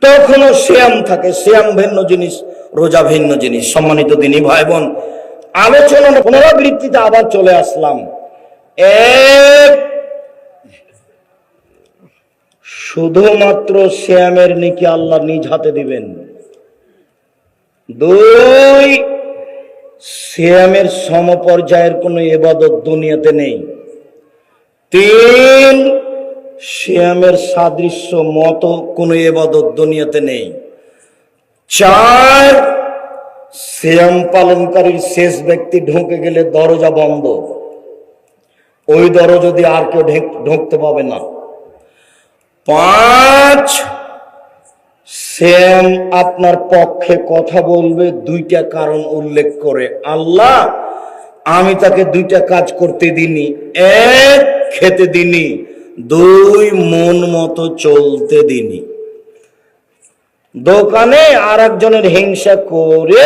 তখনও শ্যাম থাকে। শ্যাম ভিন্ন জিনিস, রোজা ভিন্ন জিনিস। সম্মানিত দিনী ভাই বোন, আলোচনার পুনরাবৃত্তিতে আবার চলে আসলাম। এক, শুধুমাত্র শ্যামের নেকি আল্লাহ নিজ হাতে দিবেন। দুই, শ্যামের সমপর্যায়ের কোনো ইবাদত দুনিয়াতে নেই। তিন, শ্যামের সাদৃশ্য মতো কোনো ইবাদত দুনিয়াতে নেই। চার, শ্যাম পালনকারীর শেষ ব্যক্তি ঢুকে গেলে দরজা বন্ধ, ওই দরজা দিয়ে আর কেউ ঢুকতে পাবে না। পাঁচ, শ্যাম আপনার পক্ষে কথা বলবে দুইটা কারণ উল্লেখ করে। আল্লাহ, আমি তাকে দুইটা কাজ করতে দিনি, এক, খেতে দিনি, দুই, মন মতো চলতে দিনি। দোকানে আর একজনের হিংসা করে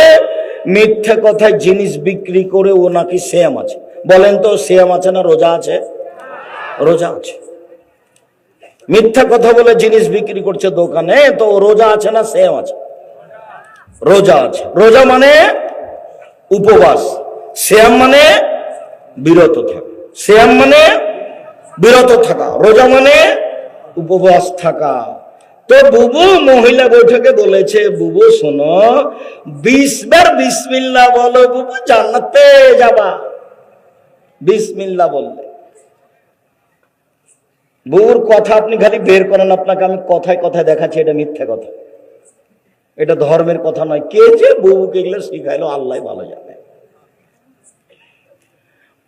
মিথ্যা কথায় জিনিস বিক্রি করে ও নাকি শ্যাম আছে। বলেন তো, শ্যাম আছে না রোজা আছে? রোজা আছে। মিথ্যা কথা বলে জিনিস বিক্রি করছে দোকানে, তো রোজা আছে না শ্যাম আছে? রোজা আছে। রোজা মানে উপবাস, শ্যাম মানে বিরত থাকা। শ্যাম মানে বিরত থাকা, রোজা মানে উপবাস থাকা। তো বুবু মহিলা বৈঠকে বলেছে, বুবু শোনো, 20 বার বিসমিল্লাহ বলো বুবু, জান্নাতে যাবা। বিসমিল্লাহ বললে। বুবুর কথা আপনি খালি বের করেন, আপনাকে আমি কথায় কথায় দেখাচ্ছি এটা মিথ্যা কথা, এটা ধর্মের কথা নয়। কে যে বুবুকে এগুলো শিখাইলো আল্লাহ ভালো জানে।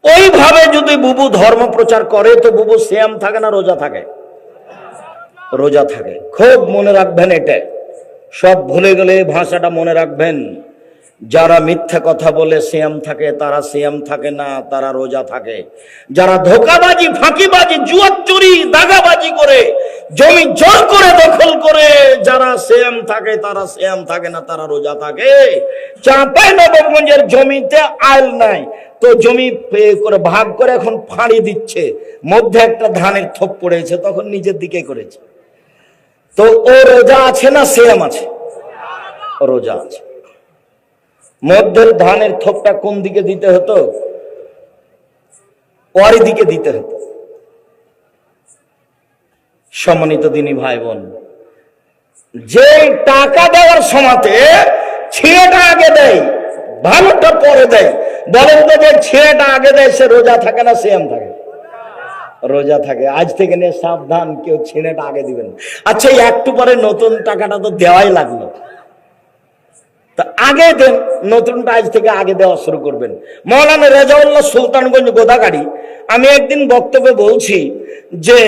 ওইভাবে যদি বুবু ধর্ম প্রচার করে তো বুবু শ্যাম থাকে না রোজা থাকে? রোজা থাকে। খুব মনে রাখবেন, এটা সব ভুলে গেলে ভাষাটা মনে রাখবেন। যারা মিথ্যা কথা বলে শ্যাম থাকে, তারা শ্যাম থাকে না, তারা রোজা থাকে। যারা ধোকাবাজি, ফাঁকিবাজি, জুয়াচুরি, দাগাবাজি করে জমি জোর করে দখল করে যারা শ্যাম থাকে, তারা শ্যাম থাকে না, তারা রোজা থাকে। চাঁপাইনবাবগঞ্জের জমিতে আইল নাই, তো জমি করে ভাগ করে এখন ফাঁড়ি দিচ্ছে, মধ্যে একটা ধানের থোপ পড়েছে, তখন নিজের দিকে করেছে। তো ও রোজা আছে না শ্যাম আছে? রোজা আছে। মধ্যের ধানের থোপটা কোন দিকে দিতে হতো? ওয়ারি দিকে দিতে হতো। সম্মানিত দিনী ভাই বোন, যে টাকা দেওয়ার সময়তে ছেলেটা আগে দেয়, ভালোটা পরে দেয়, বলেন তো যে ছেলেটা আগে দেয় সে রোজা থাকে না শ্যাম থাকে? রোজা থাকে। আজ থেকে নিয়ে সাবধান, কেউ ছেলেটা আগে দিবেন। আচ্ছা, একটু পরে নতুন টাকাটা তো দেওয়াই লাগলো, তা আগে দেন, নতুনটা আজ থেকে আগে দেওয়া শুরু করবেন। মৌলানা রেজাউল্লাহ সুলতানগঞ্জ গোদাগাড়ি, আমি একদিন বক্তব্যে বলছি যে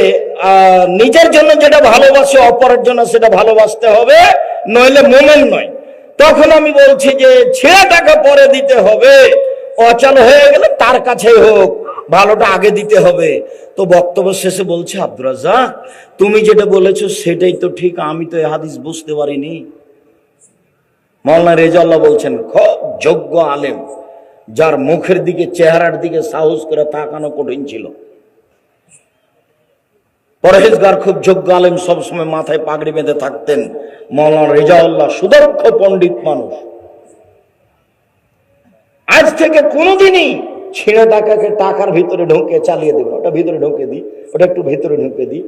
নিজের জন্য যেটা ভালোবাসে অপরের জন্য সেটা ভালোবাসতে হবে, নইলে মোমেন নয়। তখন আমি বলছি যে ছেলে টাকা পরে দিতে হবে, অচল হয়ে গেলে তার কাছে হোক, ভালোটা আগে দিতে হবে। তো বক্তব্য শেষে বলছে, আব্দুর রাজ্জাক তুমি যেটা বলেছো সেটাই তো ঠিক, আমি তো এই হাদিস বুঝতে পারিনি। মাওলানা রেজাউল্লাহ বলছেন, খুব যোগ্য আলেম, যার মুখের দিকে, চেহারার দিকে সাহস করে তাকানো কঠিন ছিল। পরহেজগার, খুব যোগ্য আলেম, সবসময় মাথায় পাগড়ি বেঁধে থাকতেন। মাওলানা রেজাউল্লাহ সুদক্ষ পণ্ডিত মানুষ। আজ থেকে কোনোদিনই ছিঁড়ে টাকাকে টাকার ভিতরে ঢুকে চালিয়ে দেবেন, ওটা ভিতরে ঢুকে দিই, ওটা একটু ভিতরে ঢুকে দিই,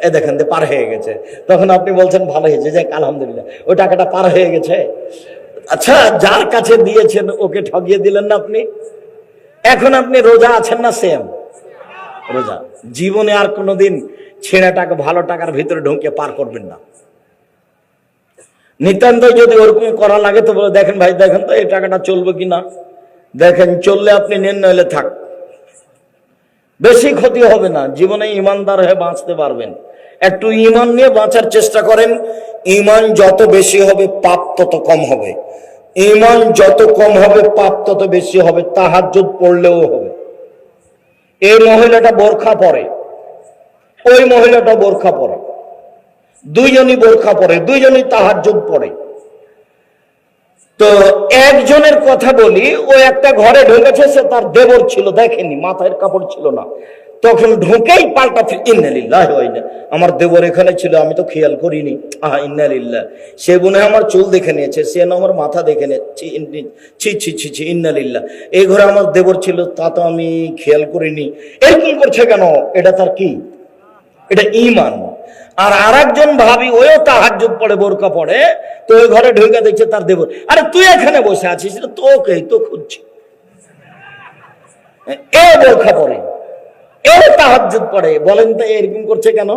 এ দেখেন পার হয়ে গেছে। তখন আপনি বলছেন ভালো হয়েছে, যাক আলহামদুলিল্লাহ, ওই টাকাটা পার হয়ে গেছে। আচ্ছা, যার কাছে দিয়েছেন ওকে ঠকিয়ে দিলেন না আপনি। এখন আপনি রোজা আছেন না শ্যাম? রোজা। জীবনে আর কোনোদিন ছেঁড়া টাকা, ভালো টাকার ভিতরে ঢুকে পার করবেন না। নিতান্ত যদি ওরকম করা লাগে তো বলে, দেখেন ভাই, দেখেন তো এই টাকাটা চলবে কিনা, দেখেন চললে আপনি নেন, নইলে থাক, বেশি ক্ষতি হবে না। জীবনে ইমানদার হয়ে বাঁচতে পারবেন। একটু ইমান নিয়ে বাঁচার চেষ্টা করেন। ইমান যত বেশি হবে পাপ তত কম হবে, ইমান যত কম হবে পাপ তত বেশি হবে। তাহাজ্জুদ পড়লেও হবে। এই মহিলাটা বোরখা পরে, ওই মহিলাটা বোরখা পরে, দুইজনই বোরখা পরে, দুইজনই তাহাজ্জুদ পড়ে। তো একজনের কথা বলি, ও একটা ঘরে ঢুকেছে, সে তার দেবর ছিল, দেখেনি, মাথায় কাপড় ছিল না। তখন ঢোকেই পাল্টা ইন্নালিল্লাহ হয় না, আমার দেবর এখানে ছিল আমি তো খেয়াল করিনি, আহা ইন্নালিল্লাহ, সে মনে হয় আমার চুল দেখে নিয়েছে, সে না আমার মাথা দেখে নিয়েছে, ছি ছি ছি ছি ইন্নালিল্লাহ, এই ঘরে আমার দেবর ছিল তা তো আমি খেয়াল করিনি, এরকম করছে কেন? এটা তার কি? এটা ঈমান। আর আরেকজন ভাবি ওও তাহাজ্জুদ পড়ে, বোরকা পড়ে, তো ওই ঘরে ঢুকে দেখছে তার দেবর, আরে তুই এখানে বসে আছিস, তোকে তো খুঁজছি, এ বোরকা পড়ে, এ তাহাজ্জুদ পড়ে, বলেন তো এরকম করছে কেন?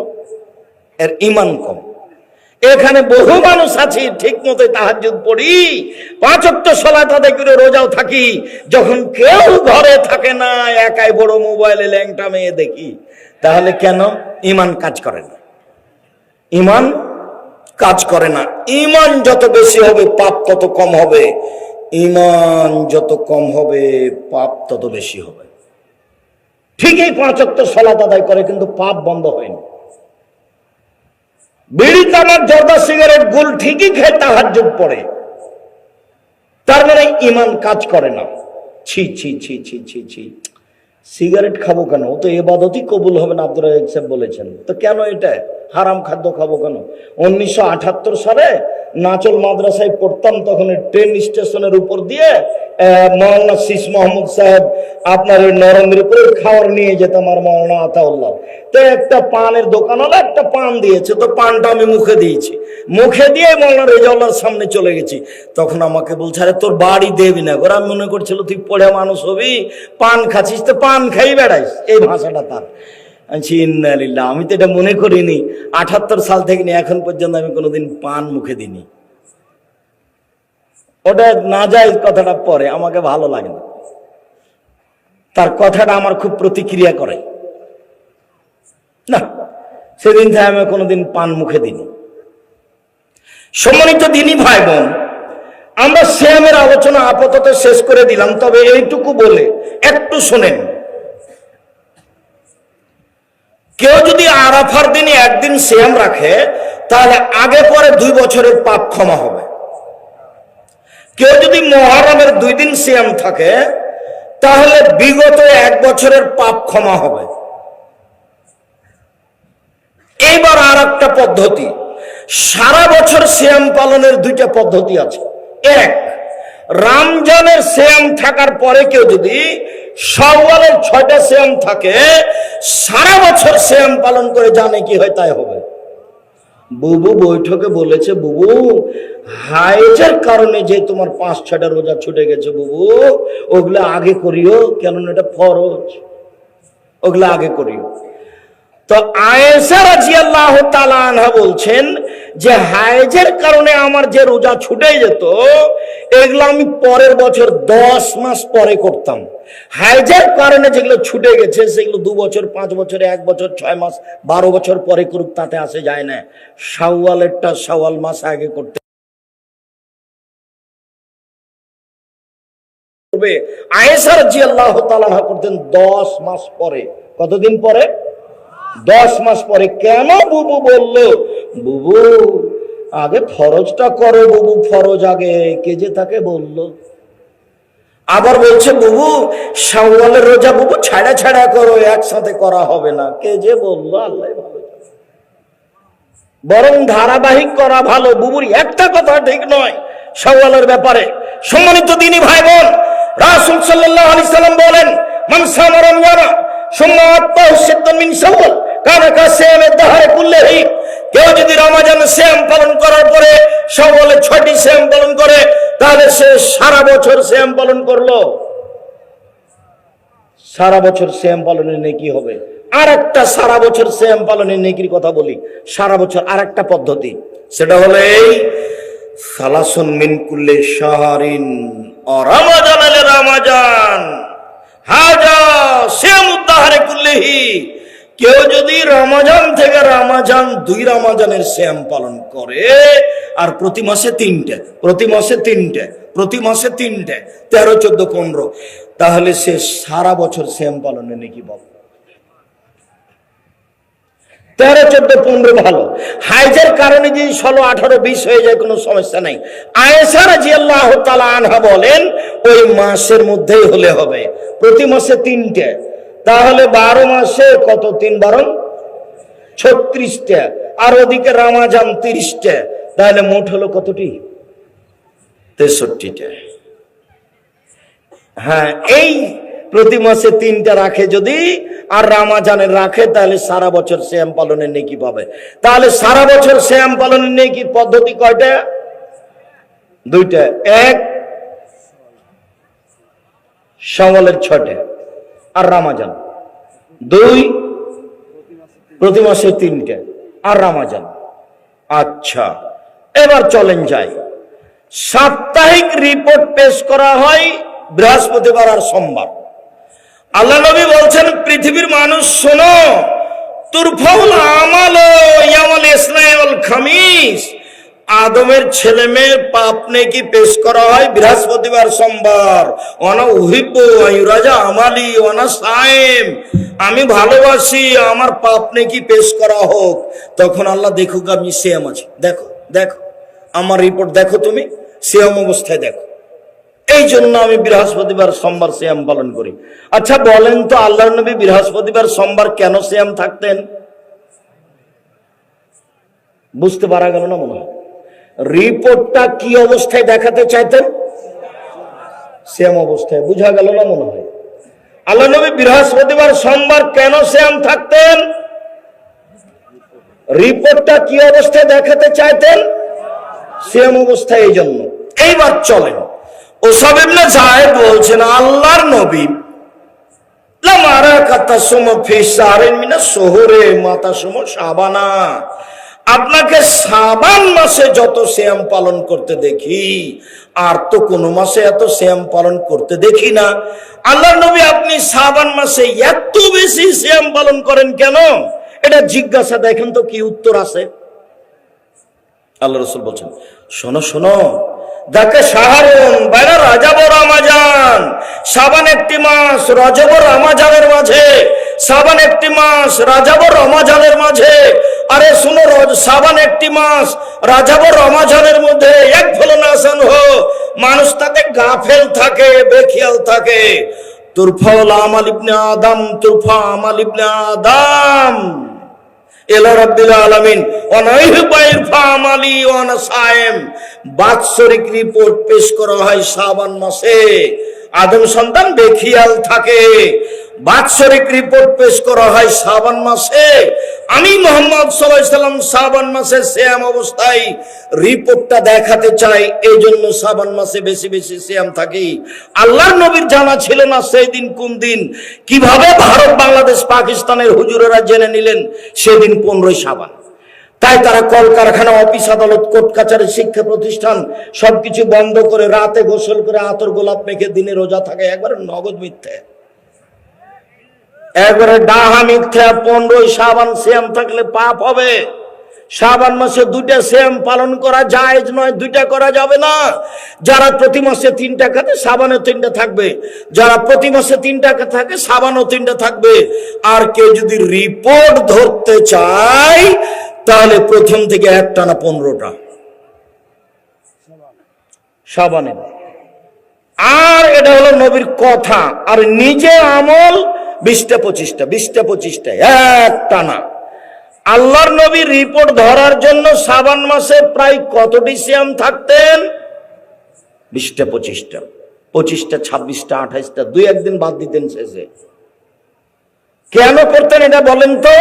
এর ঈমান কম। এখানে বহু মানুষ আছে ঠিক মতো তাহাজ্জুদ পড়ি, 5 ওয়াক্ত সালাত আদায় করে রোজাও থাকি, যখন কেউ ঘরে থাকে না একাই বড় মোবাইলে ল্যাংটা মেয়ে দেখি, তাহলে কেন? ঈমান কাজ করে না, ঈমান কাজ করে না। ঈমান যত বেশি হবে পাপ তত কম হবে, ঈমান যত কম হবে পাপ তত বেশি হবে। ঠিকই 5 ওয়াক্ত সালাত আদায় করে কিন্তু পাপ বন্ধ হয়নি। বিড়ি তামাক জর্দা সিগারেট গুল ঠিকই খেয়ে তাহাজ্জুদ পড়ে, তার মানে ঈমান কাজ করে না। ছি ছি ছি ছি ছি ছি, সিগারেট খাবো কেন? ও তো ইবাদতই কবুল হবে না, আব্দুর রাজ্জাক সাহেব বলেছেন, তো কেন এটা হারাম খাদ্য খাবো কেন? 1978 সালে নাচল মাদ্রাসায় পড়তাম, তখন ট্রেন স্টেশনের উপর দিয়ে মৌলানা শীষ মোহাম্মদ সাহেব আপনার নরেন্দ্রপুরের খাবার নিয়ে যেতাম, আর মৌলানা আতাউল্লাহ, তো একটা পানের দোকান হলো, একটা পান দিয়েছে, তো পানটা আমি মুখে দিয়েছি, মুখে দিয়ে মৌলানা রেজাউল্লাহর সামনে চলে গেছি, তখন আমাকে বলছে আরে তোর বাড়ি দেবি না ঘর, আমি মনে করছিল তুই পড়ে মানুষ হবি, পান খাচ্ছিস, তো পান খাই বেড়াইস, এই ভাষাটা তার। ইন্নালিল্লাহ, আমি তো এটা মনে করিনি, 78 সাল থেকে নিয়ে এখন পর্যন্ত আমি কোনোদিন পান মুখে দিইনি। ওটা না যায় কথাটা পরে, আমাকে ভালো লাগে না, তার কথাটা আমার খুব প্রতিক্রিয়া করে না, সেদিন থেকে আমি কোনোদিন পান মুখে দিইনি। সম্মানিত দিনী ভাই বোন, আমরা সিয়ামের আলোচনা আপাতত শেষ করে দিলাম, তবে এইটুকু বলে একটু শোনেন, কেউ যদি আরাফার দিনে একদিন সিয়াম রাখে তাহলে আগে পরে 2 বছরের পাপ ক্ষমা হবে। কেউ যদি মুহররমের 2 দিন সিয়াম থাকে তাহলে বিগত 1 বছরের পাপ ক্ষমা হবে। এইবার আর একটা পদ্ধতি, সারা বছর সিয়াম পালনের 2টা পদ্ধতি আছে। এক, রমজানের সিয়াম থাকার পরে কেউ যদি শাওয়ালের 6টা সিয়াম থাকে, সারা বছর সিয়াম পালন করে জানে কি হয় তাই হবে। বুবু বৈঠকে বলেছে, বুবু হাইজের কারণে যে তোমার 5-6টা রোজা ছুটে গেছে বুবু, ওগুলা আগে করিও, কেননা এটা ফরজ, ওগুলা আগে করিও। তো আয়েশা রাদিয়াল্লাহু তাআলা আনহা বলছেন যে হাইজের কারণে আমার যে রোজা ছুটে যেত, এগুলো আমি পরের বছর 10 মাস পরে করতাম। হাইজের কারণে যেগুলো ছুটে গেছে সেগুলো 2 বছর, 5 বছর, 1 বছর, 6 মাস, 12 বছর পরে করুক, তাতে আসে যায় না। শাওয়ালেরটা শাওয়াল মাস আগে করতে হবে। আয়েশা রাদিয়াল্লাহু তাআলা আনহা করতেন 10 মাস পরে। কতদিন পরে? 10 মাস পরে। কেন বুবু বলল? বুবু আগে ফরজটা করো বুবু, ফরজ আগে, কে যে তাকে বলল। আবার বলছে বুবু শাওয়ালের রোজা বুবু ছাড়া ছাড়া করো, একসাথে করা হবে না, কে যে বলল, আল্লাহ ভালো। বরং ধারাবাহিক করা ভালো। বুবুর একটা কথা ঠিক নয় শাওয়ালের ব্যাপারে। সম্মানিত দিনী ভাই বোন, রাসূল সাল্লাল্লাহু আলাইহি সাল্লাম বলেন, মান সামা রমজানা সুম্মা আত্তাহু সিত্তান মিন শাওয়াল কানা কাসিয়ামিদ দাহরি কুল্লিহি, কেউ যদি রমজানের সিয়াম পালন করার পরে শাওয়ালের 6টি সিয়াম পালন করে তাহলে সে সারা বছর সিয়াম পালন করলো। সারা বছর সিয়াম পালনের নেকি হবে। আর একটা সারা বছর সিয়াম পালনের নেকির কথা বলি, সারা বছর আর একটা পদ্ধতি, সেটা হলো এই সালাসুন মিন কুল্লি শাহরিন ও রমাজান আল রমাজান হাজা সিয়ামুদ দাহরি কুল্লিহি। কেউ যদি রমজান থেকে রমজান 2 রমজানের সিয়াম পালন করে আর প্রতি মাসে 3টে, প্রতি মাসে 3টে, প্রতি মাসে 3টে, 13, 14, 15, তাহলে সে সারা বছর সিয়াম পালনে নাকি পাবে। 13, 14, 15 ভালো। হাইজের কারণে যদি 16, 18, 20 হয়ে যায় কোনো সমস্যা নাই। আয়েশা রাদিয়াল্লাহু তাআলা আনহা বলেন ওই মাসের মধ্যেই হলে হবে। প্রতি মাসে 3টে, তাহলে 12 মাসে কত, 3 × 12 36টা, আর ওদিকে রমজান 30টা, তাহলে মোট হলো কতটি? 63টা। হ্যাঁ, এই প্রতি মাসে 3টা রাখে যদি, আর রমজানের রাখে, তাহলে সারা বছর সিয়াম পালনের নেকি পাবে। তাহলে সারা বছর সিয়াম পালনের নেকির পদ্ধতি কয়টা? 2টা। 1 শাওয়ালের 6টা আর রমজান, 2 প্রতি মাসে 3টা আর রমজান। আচ্ছা, এবার চলেন যাই। সাপ্তাহিক রিপোর্ট পেশ করা হয় বৃহস্পতিবার আর সোমবার। আল্লাহ নবী বলছেন, পৃথিবীর মানুষ শোনো, তুরফাউল আমাল ইয়াউমুল ইসনাইন ওয়াল খামিস, আদমের ছেলে মেয়ের পাপ নেকি পেশ করা হয় বৃহস্পতিবার সোমবার। ওয়ানা উহিব্বু আইয়ুরাজা আমালি ওয়ানা সায়েম, আমি ভালোবাসি আমার পাপ নেকি পেশ করা হোক। তখন আল্লাহ দেখুক আমি সিয়াম আছি, দেখো দেখো আমার রিপোর্ট দেখো, তুমি সিয়াম অবস্থায় দেখো। এই জন্য আমি বৃহস্পতিবার সোমবার সিয়াম পালন করি। আচ্ছা বলেন তো, আল্লাহর নবী বৃহস্পতিবার সোমবার কেন সিয়াম থাকতেন? বুঝতে পারা গেল না মনে হয়? রিপোর্টটা কি অবস্থায় দেখাতে চাইতেন? সিয়াম অবস্থায়। বুঝা গেল না মনে হয়? আল্লাহ নবী বৃহস্পতিবার সোমবার কেন সিয়াম থাকতেন? রিপোর্টটা কি অবস্থায় দেখাতে চাইতেন? সিয়াম অবস্থায়। এই জন্য। এইবার চলেন, উসামা ইবনে যায়েদ বলছেন, আল্লাহর নবী লামারা কাতাসুম ফি শাহরিন মিনাস শুহুরে মাতাসুম শাবানা, আপনাকে শাবান মাসে যত সিয়াম পালন করতে দেখি, আর তো কোন মাসে এত সিয়াম পালন করতে দেখি না। আল্লাহর নবী আপনি শাবান মাসে এত বেশি সিয়াম পালন করেন কেন? এটা জিজ্ঞাসা, দেখেন তো কি উত্তর আছে। আল্লাহ রাসূল বলছেন, শোনো শোনো, দেখে শাহরুন বাইনা রজব ও রমজান, শাবান একটি মাস, রজব ও রমজানের মাঝে, শাবান একটি মাস, রজব ও রমজানের মাঝে। আরে শুনো, শাবান একটি মাস, রজব ও রমজানের মধ্যে এক ফলনাশন হো, মানুষ তাতে গাফেল থাকে, বেখিয়াল থাকে। তুরফাউল আমাল ইবনে আদম, তুরফা আমাল ইবনে আদম ইলা রাব্বিল আলামিন ওয়া নাইহবা ইরফা আমালি ওয়া আনা সায়েম। বাৎসরিক রিপোর্ট পেশ করা হয় শাবান মাসে, আদম সন্তান বেখিয়াল থাকে। বাৎসরিক রিপোর্ট পেশ করা হয় শাবান মাসে। আমি মুহাম্মদ সাল্লাল্লাহু আলাইহি সাল্লাম শাবান মাসে সিয়াম অবস্থায় রিপোর্টটা দেখাতে চাই, এই জন্য শাবান মাসে বেশি বেশি সিয়াম থাকি। আল্লাহর নবীর জানা ছিল না সেই দিন কোন দিন। কিভাবে ভারত, বাংলাদেশ, পাকিস্তানের হুজুরেরা জেনে নিলেন সেদিন 15ই শাবান? তাই তারা কলকারখানা, অফিস, আদালত, কোর্ট কাছারি, শিক্ষা প্রতিষ্ঠান সবকিছু বন্ধ করে রাতে গোসল করে আতর গোলাপ মেখে দিনে রোজা থাকে। একবারে নগদ মিথ্যে, একবারে ডাহা মিথ্যা। 15ই শাবান সিয়াম থাকলে পাপ হবে। শাবান মাসে 2টা সিয়াম পালন করা জায়েজ নয়, 2টা করা যাবে না। যারা প্রতি মাসে 3টা খাতে, শাবানে 3টা থাকবে। যারা প্রতি মাসে 3টা থাকে, শাবানও 3টা থাকবে। আর কেউ যদি রিপোর্ট ধরতে চায়, তাহলে প্রথম থেকে একটানা 15টা শাবানে। আর এটা হলো নবীর কথা, আর নিজে আমল 20টা 25টা একটানা। আল্লাহর নবী রিপোর্ট ধরার জন্য শাবান মাসে প্রায় কতটি সিয়াম থাকতেন? 20টা 25টা, 26টা 28টা, 2-1 দিন বাদ দিতেন শেষে। কেন করতেন এটা বলেন তো?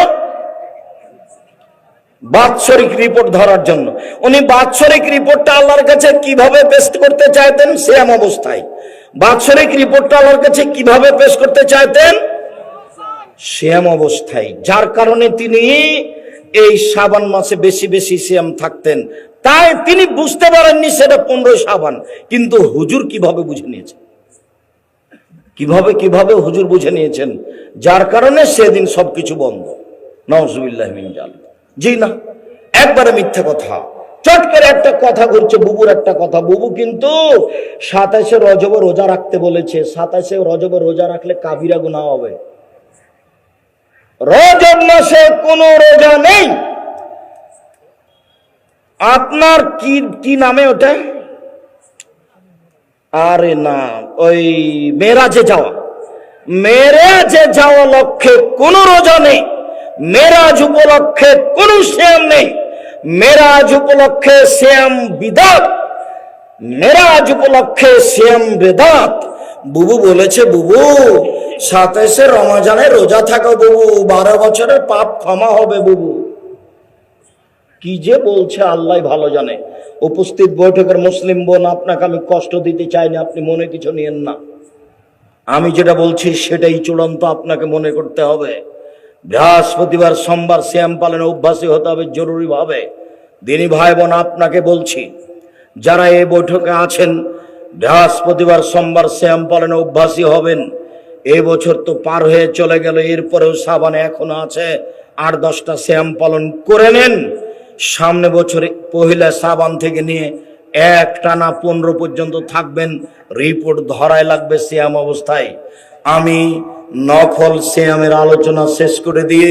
বাৎসরিক রিপোর্ট ধরার জন্য। উনি বাৎসরিক রিপোর্টটা আল্লাহর কাছে কিভাবে পেশ করতে চাইতেন? সিয়াম অবস্থায়। বাৎসরিক রিপোর্টটা আল্লাহর কাছে কিভাবে পেশ করতে চাইতেন? সিয়াম অবস্থায়। যার কারণে তিনি এই শাবান মাসে বেশি বেশি সিয়াম থাকতেন। তাই তিনি বুঝতে পারেননি সেটা 15 শাবান, কিন্তু হুজুর কিভাবে বুঝে নিয়েছেন, কিভাবে হুজুর বুঝে নিয়েছেন, যার কারণে সেদিন সবকিছু বন্ধ। নাউজুবিল্লাহি মিন জালিক। জি না, একবারে মিথ্যা কথা। চট করে একটা কথা ঘুরছে, বুবুর একটা কথা। বুবু কিন্তু 27শে রজব রোজা রাখতে বলেছে। 27শে রজব রোজা রাখলে কাবিরা গুনাহ হবে। রজব মাসে কোনো রোজা নেই। আপনার কি নামে ওটা? আরে না, ওই মেরাজে যাওয়া। মেরাজে যাওয়া লক্ষ্যে কোন রোজা নেই, মেরাজ উপলক্ষে কোন শ্যাম নেই, মেরাজ উপলক্ষে শ্যাম বিদাত, মেরাজ উপলক্ষে শ্যাম বেদাত। বুবু বলেছে, বুবু 27 রমজানে রোজা থাকো বুবু, 12 বছরের পাপ ক্ষমা হবে বুবু। কি যে বলছে আল্লাহ ভালো জানে। উপস্থিত বৈঠকের মুসলিম বোন, আপনাকে আমি কষ্ট দিতে চাইনি, আপনি মনে কিছু নিয়েন না। আমি যেটা বলছি সেটাই চূড়ান্ত, আপনাকে মনে করতে হবে। বৃহস্পতিবার সোমবার শ্যাম পালনে অভ্যাসী হতে হবে জরুরি ভাবে। দিনী ভাই বোন, আপনাকে বলছি, যারা এই বৈঠকে আছেন বৃহস্পতিবার সোমবার শ্যাম পালনে অভ্যাসী হবেন। এই বছর তো পার হয়ে চলে গেল, এরপরেও সাবানে এখনো আছে, 8-10টা শ্যাম পালন করে নেন। সামনে বছরে পহিলা সাবান থেকে নিয়ে একটানা 15 পর্যন্ত থাকবেন, রিপোর্ট ধরায় লাগবে শ্যাম অবস্থায়। আমি নফল শ্যামের আলোচনা শেষ করে দিয়ে